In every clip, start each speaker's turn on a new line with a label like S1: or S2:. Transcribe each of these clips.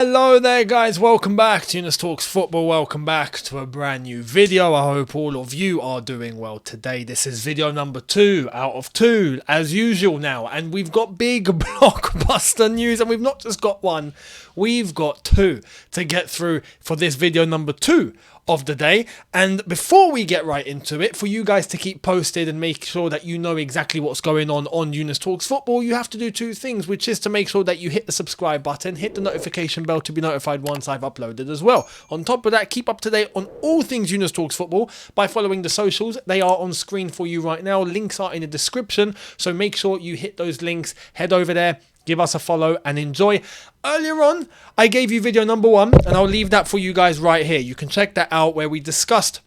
S1: Hello there guys, welcome back to Younes Talks Football, welcome back to a brand new video. I hope all of you are doing well today. This is video number 2 out of 2 as usual now, and we've got big blockbuster news, and we've not just got one, we've got 2 to get through for this video number 2 of the day. And before we get right into it, for you guys to keep posted and make sure that you know exactly what's going on Younes Talks Football, you have to do 2 things, which is to make sure that you hit the subscribe button, hit the notification bell to be notified once I've uploaded as well. On top of that, keep up to date on all things Younes Talks Football by following the socials. They are on screen for you right now. Links are in the description, so make sure you hit those links, head over there, give us a follow and enjoy. Earlier on, I gave you video number 1, and I'll leave that for you guys right here. You can check that out, where we discussed,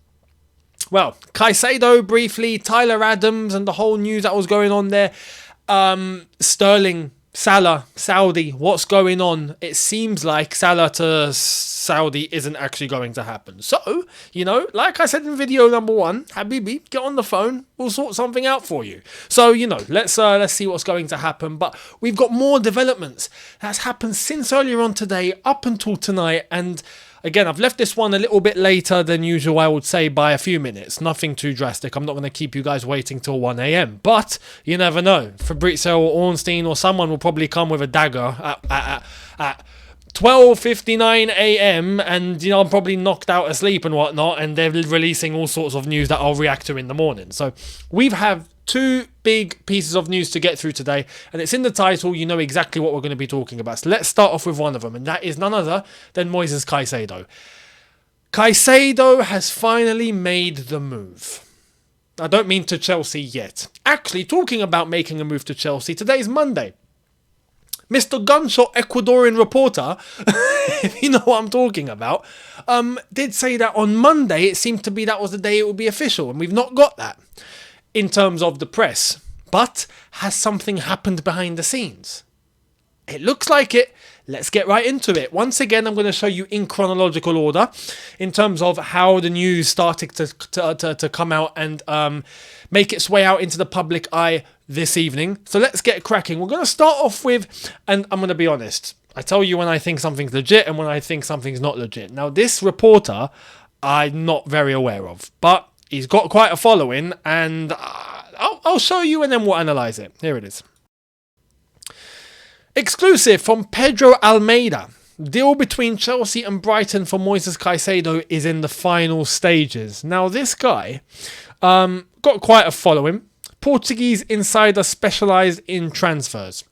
S1: well, Caicedo briefly, Tyler Adams and the whole news that was going on there. Sterling, Salah, Saudi, what's going on? It seems like Salah to Saudi isn't actually going to happen. So, you know, like I said in video number 1, Habibi, get on the phone, we'll sort something out for you. So, you know, let's see what's going to happen. But we've got more developments that's happened since earlier on today up until tonight. And again, I've left this one a little bit later than usual, I would say, by a few minutes. Nothing too drastic. I'm not going to keep you guys waiting till 1 a.m. But you never know. Fabrizio or Ornstein or someone will probably come with a dagger at 12:59 a.m. and, you know, I'm probably knocked out asleep and whatnot, and they're releasing all sorts of news that I'll react to in the morning. So we've had 2 big pieces of news to get through today, and it's in the title. You know exactly what we're going to be talking about. So let's start off with one of them, and that is none other than Moises Caicedo. Caicedo has finally made the move. I don't mean to Chelsea yet. Actually, talking about making a move to Chelsea, today is Monday. Mr. Gunshot Ecuadorian reporter, if you know what I'm talking about, did say that on Monday it seemed to be that was the day it would be official, and we've not got that in terms of the press. But has something happened behind the scenes? It looks like it. Let's get right into it. Once again, I'm going to show you in chronological order in terms of how the news started to come out and make its way out into the public eye this evening. So let's get cracking. We're going to start off with, and I'm going to be honest, I tell you when I think something's legit and when I think something's not legit. Now, this reporter I'm not very aware of, but he's got quite a following, and I'll show you and then we'll analyse it. Here it is. Exclusive from Pedro Almeida. Deal between Chelsea and Brighton for Moises Caicedo is in the final stages. Now, this guy got quite a following. Portuguese insider specialised in transfers.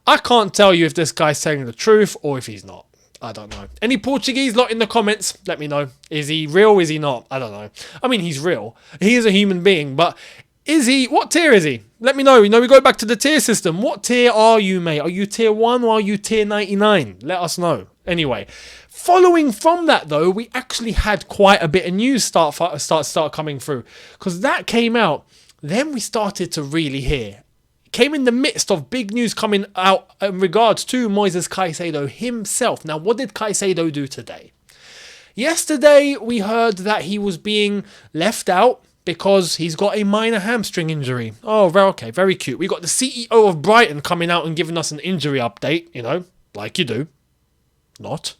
S1: I can't tell you if this guy's telling the truth or if he's not. I don't know. Any Portuguese lot in the comments, let me know. Is he real? Is he not? I don't know. I mean, he's real. He is a human being, but is he? What tier is he? Let me know. You know, we go back to the tier system. What tier are you, mate? Are you tier 1 or are you tier 99? Let us know. Anyway, following from that, though, we actually had quite a bit of news start coming through, because that came out. Then we started to really hear. It came in the midst of big news coming out in regards to Moises Caicedo himself. Now, what did Caicedo do today? Yesterday, we heard that he was being left out because he's got a minor hamstring injury. Oh, okay, very cute. We got the CEO of Brighton coming out and giving us an injury update, you know, like you do. Not.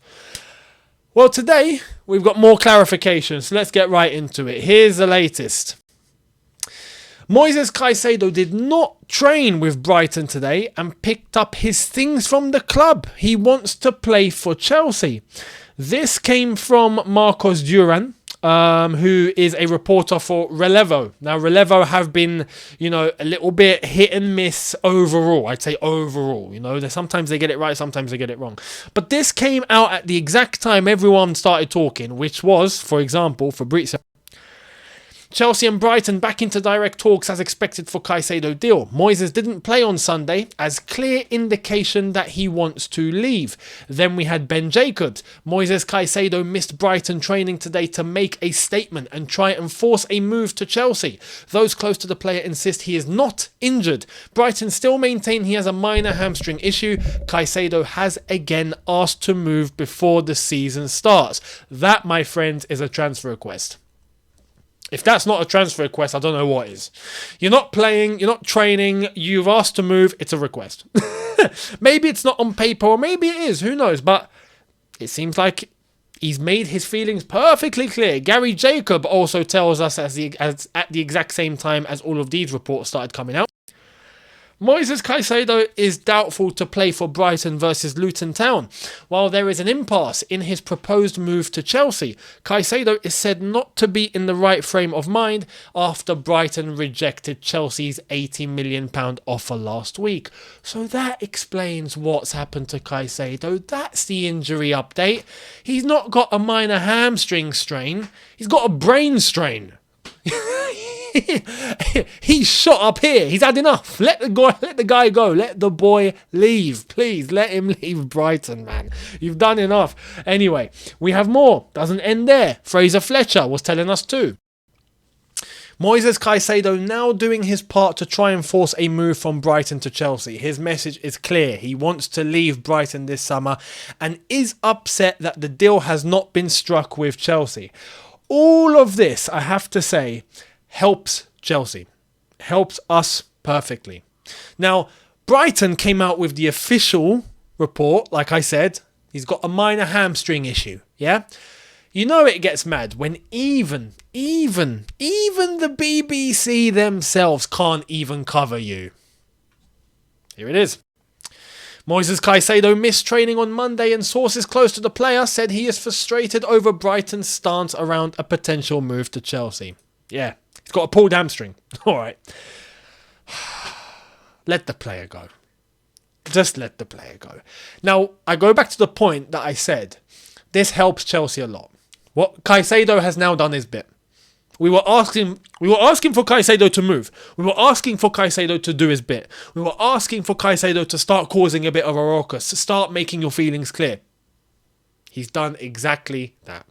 S1: Well, today, we've got more clarification, so let's get right into it. Here's the latest. Moises Caicedo did not train with Brighton today and picked up his things from the club. He wants to play for Chelsea. This came from Marcos Duran, who is a reporter for Relevo. Now, Relevo have been, you know, a little bit hit and miss overall. I'd say overall, you know, sometimes they get it right, sometimes they get it wrong. But this came out at the exact time everyone started talking, which was, for example, Fabrizio. Chelsea and Brighton back into direct talks as expected for Caicedo deal. Moises didn't play on Sunday, as clear indication that he wants to leave. Then we had Ben Jacobs. Moises Caicedo missed Brighton training today to make a statement and try and force a move to Chelsea. Those close to the player insist he is not injured. Brighton still maintain he has a minor hamstring issue. Caicedo has again asked to move before the season starts. That, my friends, is a transfer request. If that's not a transfer request, I don't know what is. You're not playing, you're not training, you've asked to move, it's a request. Maybe it's not on paper, or maybe it is, who knows, but it seems like he's made his feelings perfectly clear. Gary Jacob also tells us at the exact same time as all of these reports started coming out. Moises Caicedo is doubtful to play for Brighton versus Luton Town. While there is an impasse in his proposed move to Chelsea, Caicedo is said not to be in the right frame of mind after Brighton rejected Chelsea's £80 million offer last week. So that explains what's happened to Caicedo. That's the injury update. He's not got a minor hamstring strain. He's got a brain strain. He's shot up here. He's had enough. Let the guy go. Let the boy leave. Please let him leave Brighton, man. You've done enough. Anyway, we have more. Doesn't end there. Fraser Fletcher was telling us too. Moises Caicedo now doing his part to try and force a move from Brighton to Chelsea. His message is clear. He wants to leave Brighton this summer and is upset that the deal has not been struck with Chelsea. All of this, I have to say, helps Chelsea. Helps us perfectly. Now, Brighton came out with the official report, like I said. He's got a minor hamstring issue, yeah? You know it gets mad when even the BBC themselves can't even cover you. Here it is. Moises Caicedo missed training on Monday and sources close to the player said he is frustrated over Brighton's stance around a potential move to Chelsea. Yeah, he's got a pulled hamstring. All right. Let the player go. Just let the player go. Now, I go back to the point that I said. This helps Chelsea a lot. What Caicedo has now done his bit. We were asking for Caicedo to move. We were asking for Caicedo to do his bit. We were asking for Caicedo to start causing a bit of a ruckus, to start making your feelings clear. He's done exactly that.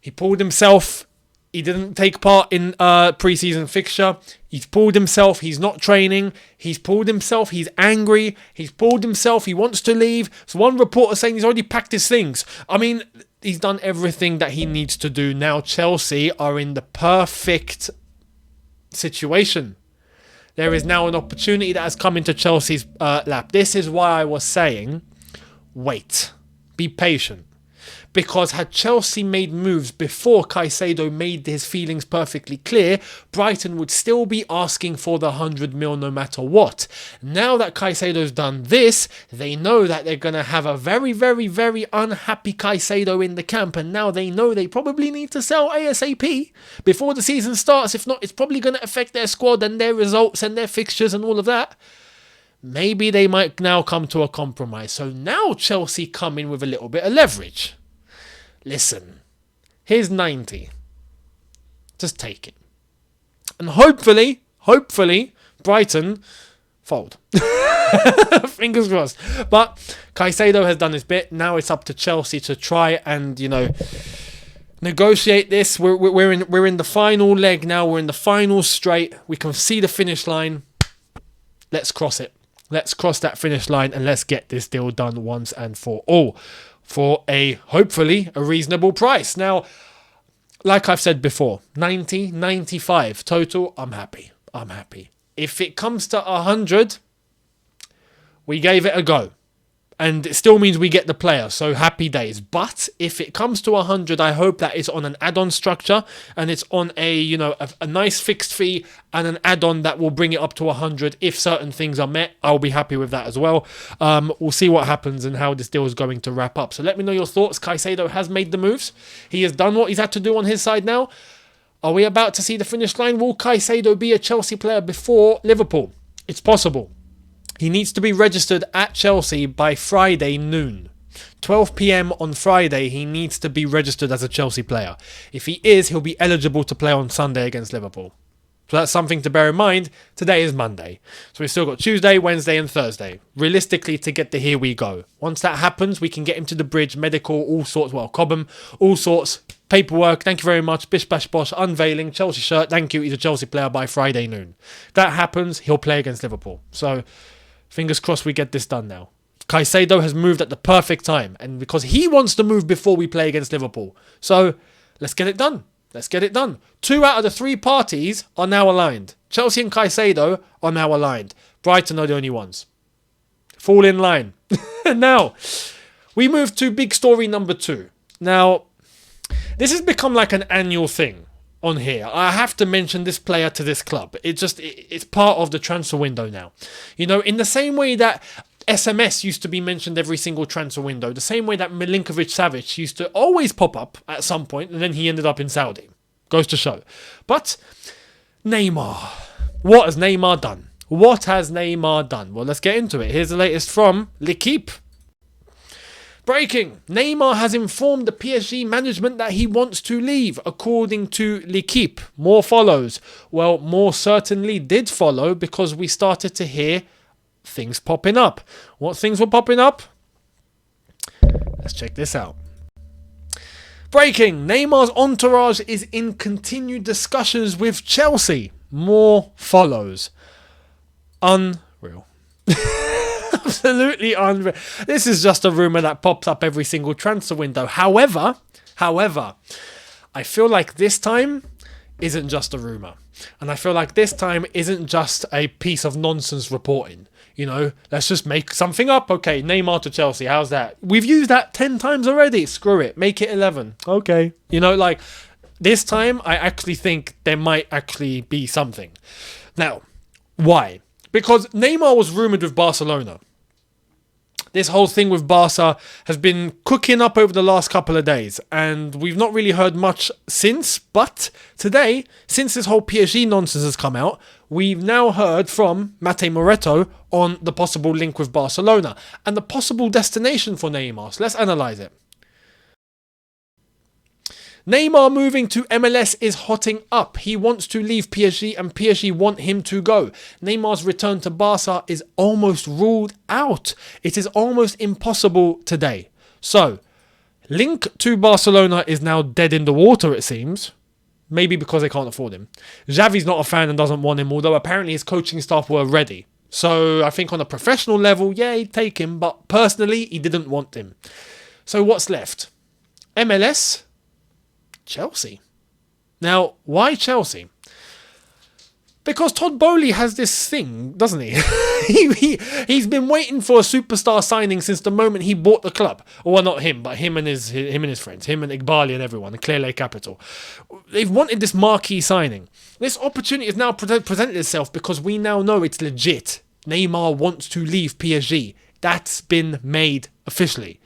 S1: He pulled himself. He didn't take part in pre-season fixture. He's pulled himself. He's not training. He's pulled himself. He's angry. He's pulled himself. He wants to leave. So one reporter saying he's already packed his things. I mean, he's done everything that he needs to do. Now Chelsea are in the perfect situation. There is now an opportunity that has come into Chelsea's lap. This is why I was saying, wait. Be patient. Because had Chelsea made moves before Caicedo made his feelings perfectly clear, Brighton would still be asking for the 100 mil no matter what. Now that Caicedo's done this, they know that they're going to have a very, very, very unhappy Caicedo in the camp, and now they know they probably need to sell ASAP before the season starts. If not, it's probably going to affect their squad and their results and their fixtures and all of that. Maybe they might now come to a compromise. So now Chelsea come in with a little bit of leverage. Listen, here's 90. Just take it. And hopefully, Brighton fold. Fingers crossed. But Caicedo has done his bit. Now it's up to Chelsea to try and, negotiate this. We're in the final leg now. We're in the final straight. We can see the finish line. Let's cross it. Let's cross that finish line and let's get this deal done once and for all. For hopefully a reasonable price. Now, like I've said before, 90, 95 total, I'm happy. If it comes to 100, we gave it a go. And it still means we get the player, so happy days. But if it comes to 100, I hope that it's on an add-on structure and it's on a nice fixed fee and an add-on that will bring it up to 100. If certain things are met, I'll be happy with that as well. We'll see what happens and how this deal is going to wrap up. So let me know your thoughts. Caicedo has made the moves. He has done what he's had to do on his side now. Are we about to see the finish line? Will Caicedo be a Chelsea player before Liverpool? It's possible. He needs to be registered at Chelsea by Friday noon. 12 p.m. on Friday, he needs to be registered as a Chelsea player. If he is, he'll be eligible to play on Sunday against Liverpool. So that's something to bear in mind. Today is Monday. So we've still got Tuesday, Wednesday and Thursday. Realistically, to get the here we go. Once that happens, we can get him to the bridge, medical, all sorts. Well, Cobham, all sorts. Paperwork, thank you very much. Bish bash bosh, unveiling, Chelsea shirt, thank you. He's a Chelsea player by Friday noon. That happens, he'll play against Liverpool. So fingers crossed we get this done now. Caicedo has moved at the perfect time. And because he wants to move before we play against Liverpool. So let's get it done. Let's get it done. 2 out of the 3 parties are now aligned. Chelsea and Caicedo are now aligned. Brighton are the only ones. Fall in line. Now, We move to big story number 2. Now, this has become like an annual thing on here. I have to mention this player to this club. It's part of the transfer window now. You know, in the same way that SMS used to be mentioned every single transfer window, the same way that Milinkovic-Savic used to always pop up at some point, and then he ended up in Saudi. Goes to show. But Neymar. What has Neymar done? What has Neymar done? Well, let's get into it. Here's the latest from L'Équipe. Breaking. Neymar has informed the PSG management that he wants to leave, according to L'Équipe. More follows. Well, more certainly did follow, because we started to hear things popping up. What things were popping up? Let's check this out. Breaking. Neymar's entourage is in continued discussions with Chelsea. More follows. Unreal. Absolutely unreal. This is just a rumour that pops up every single transfer window. However, I feel like this time isn't just a rumour. And I feel like this time isn't just a piece of nonsense reporting. You know, let's just make something up. Okay, Neymar to Chelsea. How's that? We've used that 10 times already. Screw it. Make it 11. Okay. You know, like, this time I actually think there might actually be something. Now, why? Because Neymar was rumoured with Barcelona. This whole thing with Barca has been cooking up over the last couple of days, and we've not really heard much since. But today, since this whole PSG nonsense has come out, we've now heard from Mate Moretto on the possible link with Barcelona and the possible destination for Neymar. So let's analyse it. Neymar moving to MLS is hotting up. He wants to leave PSG and PSG want him to go. Neymar's return to Barca is almost ruled out. It is almost impossible today. So, link to Barcelona is now dead in the water, it seems. Maybe because they can't afford him. Xavi's not a fan and doesn't want him, although apparently his coaching staff were ready. So, I think on a professional level, yeah, he'd take him, but personally, he didn't want him. So, what's left? MLS? Chelsea. Now, why Chelsea? Because Todd Bowley has this thing, doesn't he? He's been waiting for a superstar signing since the moment he bought the club. Well, not him, but him and his friends, him and Iqbali and everyone, and Clear Lake Capital. They've wanted this marquee signing. This opportunity has now presented itself because we now know it's legit. Neymar wants to leave PSG. That's been made officially.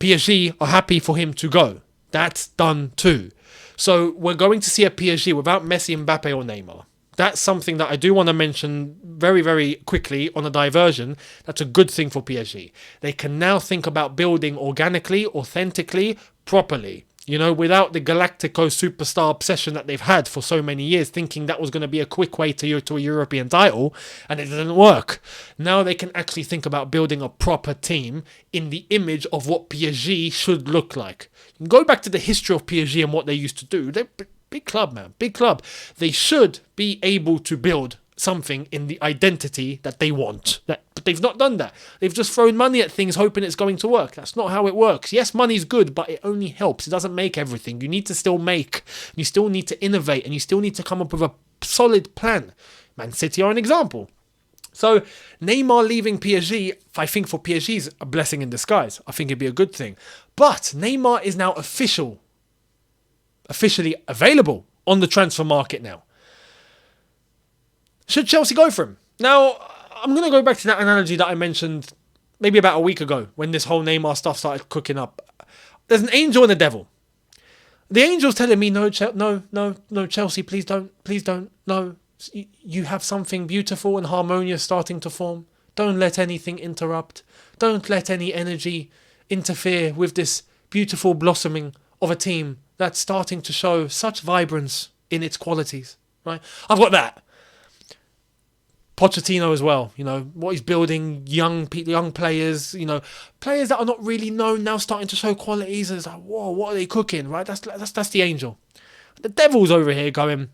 S1: PSG are happy for him to go. That's done too. So we're going to see a PSG without Messi, Mbappe or Neymar. That's something that I do want to mention very, very quickly on a diversion. That's a good thing for PSG. They can now think about building organically, authentically, properly. You know, without the Galactico superstar obsession that they've had for so many years, thinking that was going to be a quick way to a European title, and it didn't work. Now they can actually think about building a proper team in the image of what PSG should look like. You can go back to the history of PSG and what they used to do. They're big club, man. Big club. They should be able to build something in the identity that they want. But they've not done that. They've just thrown money at things hoping it's going to work. That's not how it works. Yes, money's good, but it only helps. It doesn't make everything. You need to still make. You still need to innovate, and you still need to come up with a solid plan. Man City are an example. So Neymar leaving PSG, I think for PSG is a blessing in disguise. I think it'd be a good thing. But Neymar is now officially available on the transfer market now. Should Chelsea go for him? Now, I'm going to go back to that analogy that I mentioned maybe about a week ago when this whole Neymar stuff started cooking up. There's an angel and a devil. The angel's telling me, no, Chelsea, please don't, no. You have something beautiful and harmonious starting to form. Don't let anything interrupt. Don't let any energy interfere with this beautiful blossoming of a team that's starting to show such vibrance in its qualities. Right? I've got that. Pochettino as well, you know, what he's building, young players, you know, players that are not really known now starting to show qualities. It's like, whoa, what are they cooking, right? That's the angel. The devil's over here going,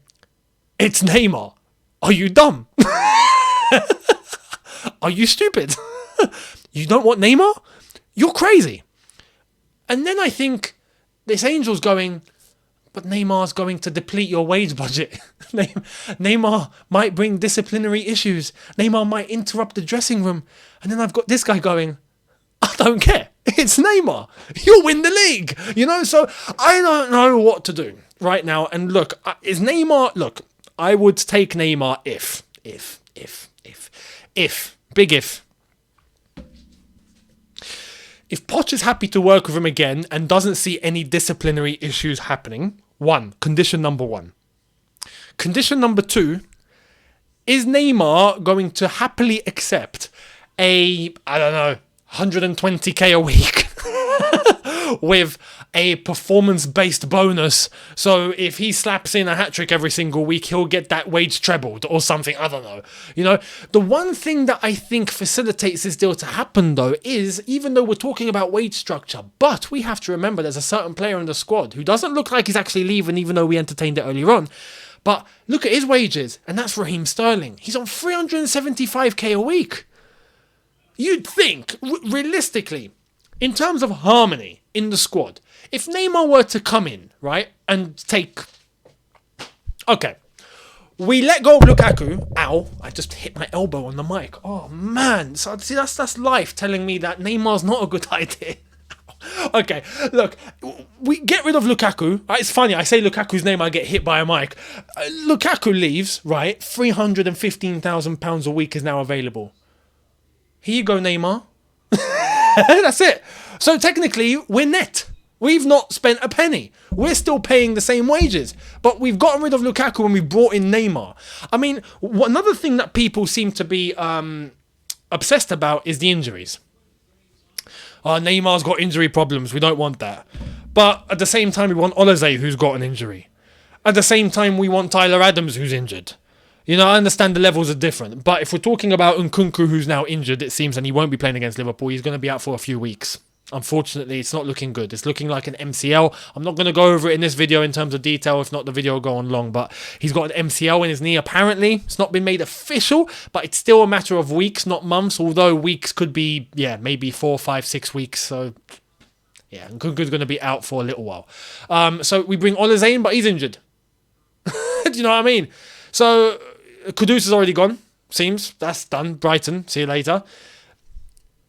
S1: it's Neymar. Are you dumb? Are you stupid? You don't want Neymar? You're crazy. And then I think this angel's going, but Neymar's going to deplete your wage budget. Neymar might bring disciplinary issues. Neymar might interrupt the dressing room. And then I've got this guy going, I don't care. It's Neymar. You'll win the league. You know, so I don't know what to do right now. And look, is Neymar... Look, I would take Neymar if. Big if. If Poch is happy to work with him again and doesn't see any disciplinary issues happening, condition number one. Condition number two, is Neymar going to happily accept a, 120k a week with a performance-based bonus? So if he slaps in a hat-trick every single week, he'll get that wage trebled or something. I don't know. You know, the one thing that I think facilitates this deal to happen, though, is even though we're talking about wage structure, but we have to remember there's a certain player in the squad who doesn't look like he's actually leaving, even though we entertained it earlier on. But look at his wages, and that's Raheem Sterling. He's on 375k a week. You'd think, realistically, in terms of harmony in the squad, if Neymar were to come in, right, and take... Okay, we let go of Lukaku. Ow, I just hit my elbow on the mic. Oh, man. So, see, that's life telling me that Neymar's not a good idea. Okay, look, we get rid of Lukaku. It's funny, I say Lukaku's name, I get hit by a mic. Lukaku leaves, right? £315,000 a week is now available. Here you go, Neymar. That's it. So technically, we're net. We've not spent a penny. We're still paying the same wages. But we've gotten rid of Lukaku and we brought in Neymar. I mean, another thing that people seem to be obsessed about is the injuries. Neymar's got injury problems. We don't want that. But at the same time, we want Olise, who's got an injury. At the same time, we want Tyler Adams, who's injured. You know, I understand the levels are different. But if we're talking about Nkunku, who's now injured, it seems, and he won't be playing against Liverpool, he's going to be out for a few weeks. Unfortunately, it's not looking good. It's looking like an MCL. I'm not going to go over it in this video in terms of detail. If not, the video will go on long. But he's got an MCL in his knee, apparently. It's not been made official, but it's still a matter of weeks, not months. Although weeks could be, maybe 4, 5, 6 weeks. So, Nkunku's going to be out for a little while. So we bring Olise in, but he's injured. Do you know what I mean? So Kudus is already gone. Seems. That's done. Brighton. See you later.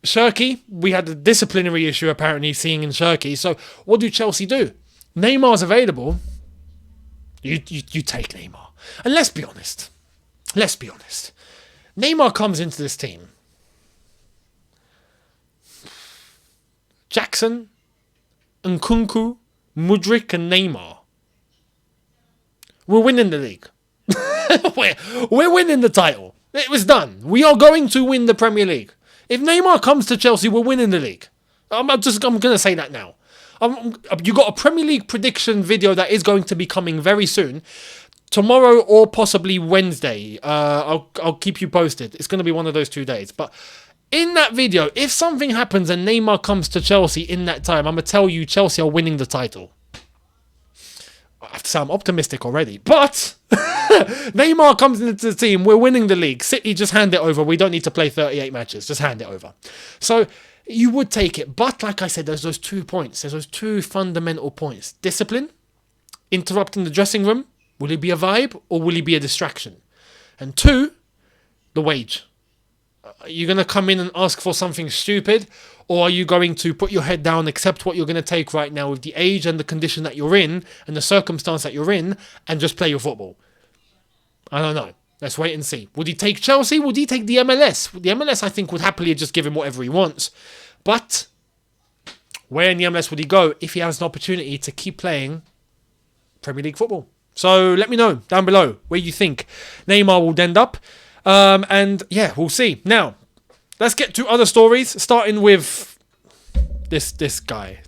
S1: Shirky, we had a disciplinary issue apparently seeing in Shirky. So what do Chelsea do? Neymar's available. You take Neymar. And let's be honest. Neymar comes into this team. Jackson, Nkunku, Mudryk and Neymar. We're winning the league. we're winning the title. It was done. We are going to win the Premier League. If Neymar comes to Chelsea, we're winning the league. I'm going to say that now. You got a Premier League prediction video that is going to be coming very soon. Tomorrow or possibly Wednesday. I'll keep you posted. It's going to be one of those 2 days. But in that video, if something happens and Neymar comes to Chelsea in that time, I'm going to tell you Chelsea are winning the title. I have to say I'm optimistic already. But Neymar comes into the team. We're winning the league. City, just hand it over. We don't need to play 38 matches. Just hand it over. So you would take it. But like I said, there's those 2 points. There's those 2 fundamental points. Discipline. Interrupting the dressing room. Will he be a vibe or will he be a distraction? And 2, the wage. Are you going to come in and ask for something stupid? Or are you going to put your head down, accept what you're going to take right now with the age and the condition that you're in and the circumstance that you're in and just play your football? I don't know. Let's wait and see. Would he take Chelsea? Would he take the MLS? The MLS, I think, would happily just give him whatever he wants. But where in the MLS would he go if he has an opportunity to keep playing Premier League football? So let me know down below where you think Neymar will end up. We'll see. Now, let's get to other stories, starting with this guy.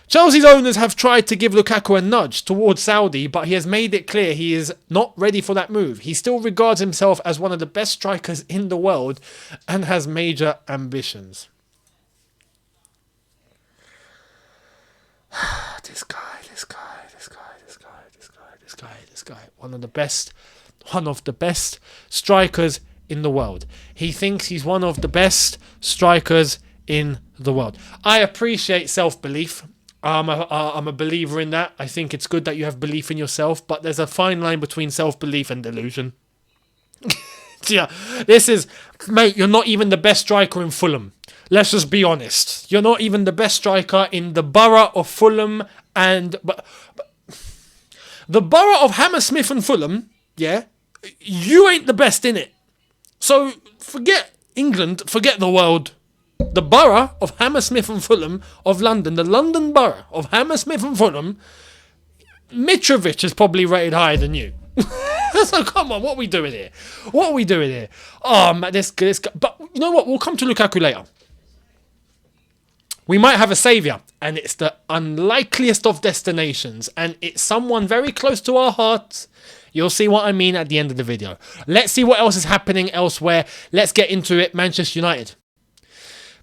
S1: Chelsea's owners have tried to give Lukaku a nudge towards Saudi, but he has made it clear he is not ready for that move. He still regards himself as one of the best strikers in the world and has major ambitions. This guy. One of the best strikers in the world. He thinks he's one of the best strikers in the world. I appreciate self-belief. I'm a believer in that. I think it's good that you have belief in yourself, but there's a fine line between self-belief and delusion. Yeah, this is, mate, you're not even the best striker in Fulham. Let's just be honest. You're not even the best striker in the borough of Fulham but the borough of Hammersmith and Fulham, yeah, you ain't the best in it. So forget England, forget the world. The borough of Hammersmith and Fulham of London, the London borough of Hammersmith and Fulham, Mitrovic is probably rated higher than you. So come on, what are we doing here? Oh man, this but you know what? We'll come to Lukaku later. We might have a saviour, and it's the unlikeliest of destinations, and it's someone very close to our hearts. You'll see what I mean at the end of the video. Let's see what else is happening elsewhere. Let's get into it. Manchester United.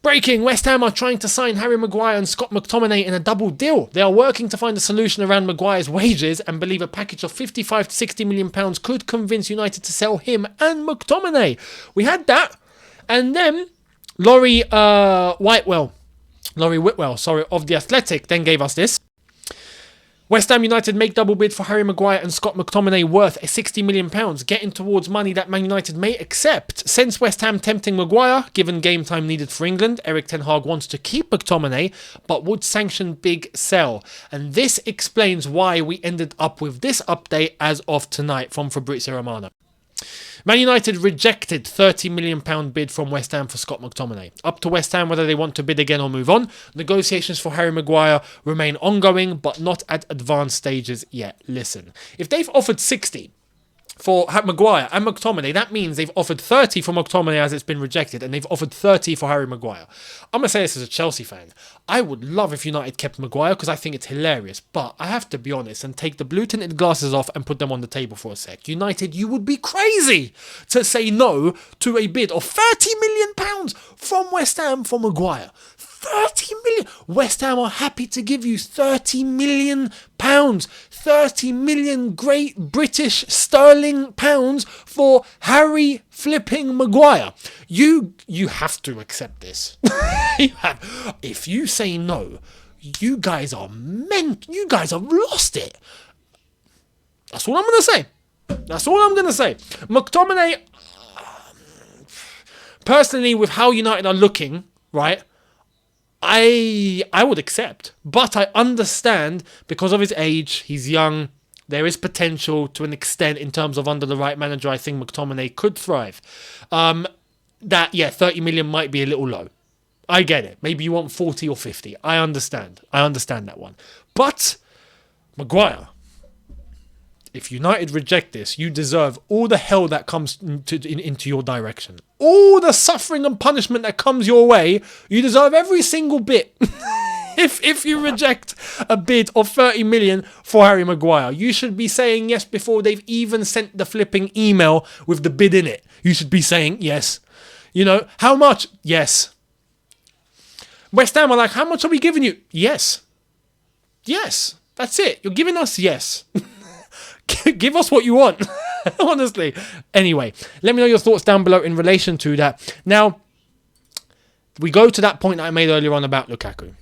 S1: Breaking, West Ham are trying to sign Harry Maguire and Scott McTominay in a double deal. They are working to find a solution around Maguire's wages and believe a package of £55 to £60 million could convince United to sell him and McTominay. We had that, and then Laurie Whitwell, of The Athletic, then gave us this. West Ham United make double bid for Harry Maguire and Scott McTominay worth £60 million, getting towards money that Man United may accept. Since West Ham tempting Maguire, given game time needed for England, Erik ten Hag wants to keep McTominay, but would sanction big sell. And this explains why we ended up with this update as of tonight from Fabrizio Romano. Man United rejected £30 million bid from West Ham for Scott McTominay. Up to West Ham whether they want to bid again or move on. Negotiations for Harry Maguire remain ongoing, but not at advanced stages yet. Listen, if they've offered 60 for Maguire and McTominay, that means they've offered 30 for McTominay as it's been rejected, and they've offered 30 for Harry Maguire. I'm going to say this as a Chelsea fan. I would love if United kept Maguire because I think it's hilarious, but I have to be honest and take the blue tinted glasses off and put them on the table for a sec. United, you would be crazy to say no to a bid of £30 million from West Ham for Maguire. 30 million. West Ham are happy to give you £30 million. 30 million Great British Sterling pounds for Harry flipping Maguire. You have to accept this. You have. If you say no, you guys are you guys have lost it. That's all I'm going to say. McTominay, personally, with how United are looking, right, I would accept, but I understand because of his age, he's young, there is potential to an extent in terms of under the right manager, I think McTominay could thrive. 30 million might be a little low. I get it. Maybe you want 40 or 50. I understand that one. But Maguire, if United reject this, you deserve all the hell that comes into your direction. All the suffering and punishment that comes your way, you deserve every single bit. If you reject a bid of 30 million for Harry Maguire, you should be saying yes before they've even sent the flipping email with the bid in it. You should be saying yes. You know, how much? Yes. West Ham are like, how much are we giving you? Yes. Yes. That's it. You're giving us yes. Give us what you want. Honestly. Anyway, let me know your thoughts down below in relation to that. Now, we go to that point that I made earlier on about Lukaku.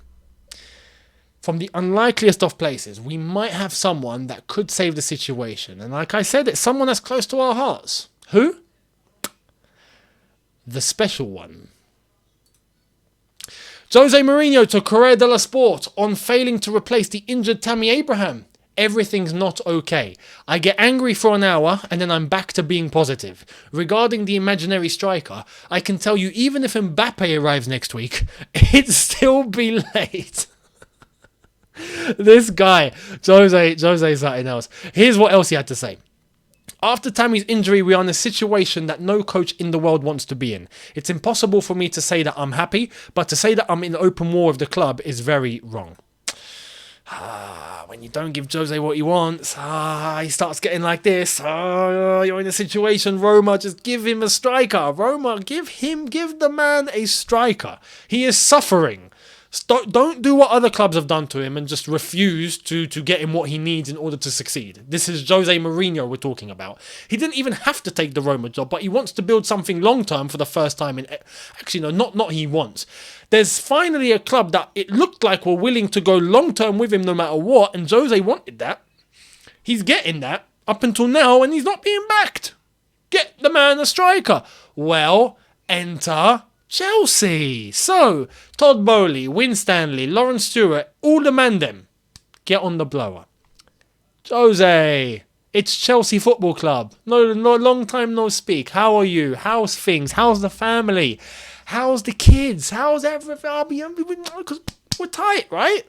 S1: From the unlikeliest of places, we might have someone that could save the situation. And like I said, it's someone that's close to our hearts. Who? The special one. Jose Mourinho to Corriere dello Sport on failing to replace the injured Tammy Abraham. Everything's not okay. I get angry for an hour and then I'm back to being positive. Regarding the imaginary striker, I can tell you even if Mbappe arrives next week, it'd still be late. This guy, Jose something else. Here's what else he had to say. After Tammy's injury, we are in a situation that no coach in the world wants to be in. It's impossible for me to say that I'm happy, but to say that I'm in open war with the club is very wrong. When you don't give Jose what he wants, he starts getting like this. You're in a situation, Roma, just give him a striker. Roma, give the man a striker. He is suffering. Don't do what other clubs have done to him and just refuse to get him what he needs in order to succeed. This is Jose Mourinho we're talking about. He didn't even have to take the Roma job, but he wants to build something long-term for the first time. Actually, no, not he wants. There's finally a club that it looked like were willing to go long-term with him no matter what, and Jose wanted that. He's getting that up until now, and he's not being backed. Get the man a striker. Well, enter Chelsea. So, Todd Bowley, Winstanley, Lawrence Stewart, all the man them. Get on the blower. Jose, it's Chelsea Football Club. No, long time no speak. How are you? How's things? How's the family? How's the kids? How's everything? Because we're tight, right?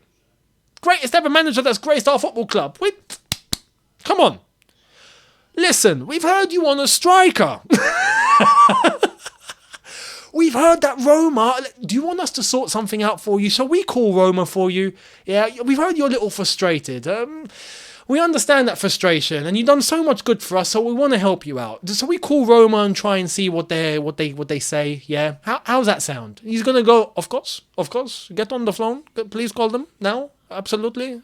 S1: Greatest ever manager that's graced our football club. Come on. Listen, we've heard you want a striker. We've heard that Roma. Do you want us to sort something out for you? Shall we call Roma for you? Yeah, we've heard you're a little frustrated. We understand that frustration, and you've done so much good for us, so we want to help you out. So we call Roma and try and see what they say. Yeah, how's that sound? He's gonna go. Of course. Get on the phone. Please call them now. Absolutely.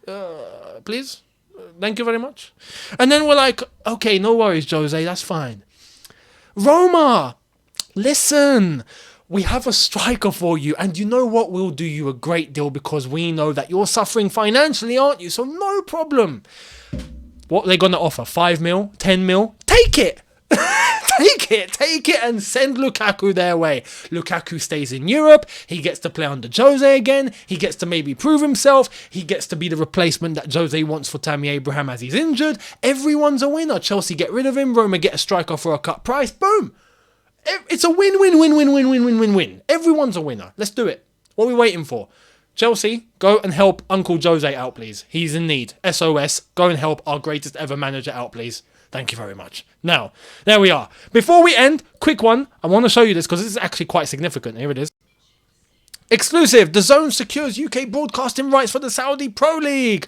S1: Please. Thank you very much. And then we're like, okay, no worries, Jose. That's fine. Roma, listen. We have a striker for you, and you know what? We'll do you a great deal because we know that you're suffering financially, aren't you? So no problem. What are they going to offer? 5 mil? 10 mil? Take it! Take it and send Lukaku their way. Lukaku stays in Europe. He gets to play under Jose again. He gets to maybe prove himself. He gets to be the replacement that Jose wants for Tammy Abraham as he's injured. Everyone's a winner. Chelsea get rid of him. Roma get a striker for a cut price. Boom! It's a win. Everyone's a winner. Let's do it. What are we waiting for? Chelsea, go and help Uncle Jose out, please. He's in need. SOS, go and help our greatest ever manager out, please. Thank you very much. Now, there we are. Before we end, quick one. I want to show you this because this is actually quite significant. Here it is. Exclusive. DAZN secures UK broadcasting rights for the Saudi Pro League.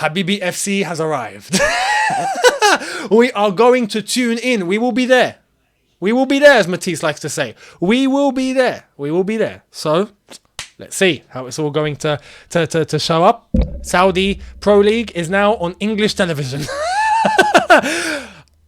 S1: Habibi FC has arrived. We are going to tune in. We will be there. We will be there, as Matisse likes to say. We will be there. So, let's see how it's all going to show up. Saudi Pro League is now on English television.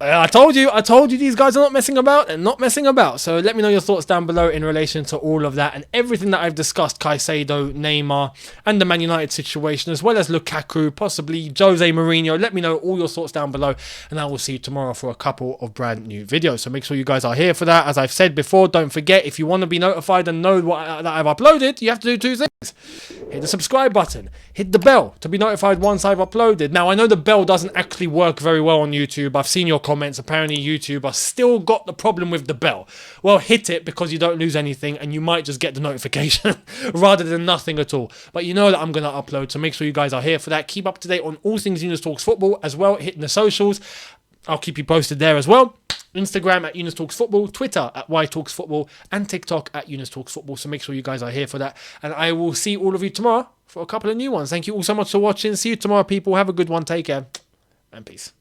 S1: I told you these guys are not messing about and not messing about. So let me know your thoughts down below in relation to all of that and everything that I've discussed. Caicedo, Neymar and the Man United situation, as well as Lukaku, possibly Jose Mourinho. Let me know all your thoughts down below and I will see you tomorrow for a couple of brand new videos. So make sure you guys are here for that. As I've said before, don't forget, if you want to be notified and know that I've uploaded, you have to do 2 things. Hit the subscribe button, hit the bell to be notified once I've uploaded. Now, I know the bell doesn't actually work very well on YouTube. I've seen your comments. Apparently YouTube has still got the problem with the bell. Well, hit it because you don't lose anything and you might just get the notification rather than nothing at all. But you know that I'm going to upload, so make sure you guys are here for that. Keep up to date on all things Younes Talks Football as well, hitting the socials. I'll keep you posted there as well. Instagram at Younes Talks Football, Twitter at Talks Football, and TikTok at Younes Talks Football. So make sure you guys are here for that. And I will see all of you tomorrow for a couple of new ones. Thank you all so much for watching. See you tomorrow, people. Have a good one. Take care. And peace.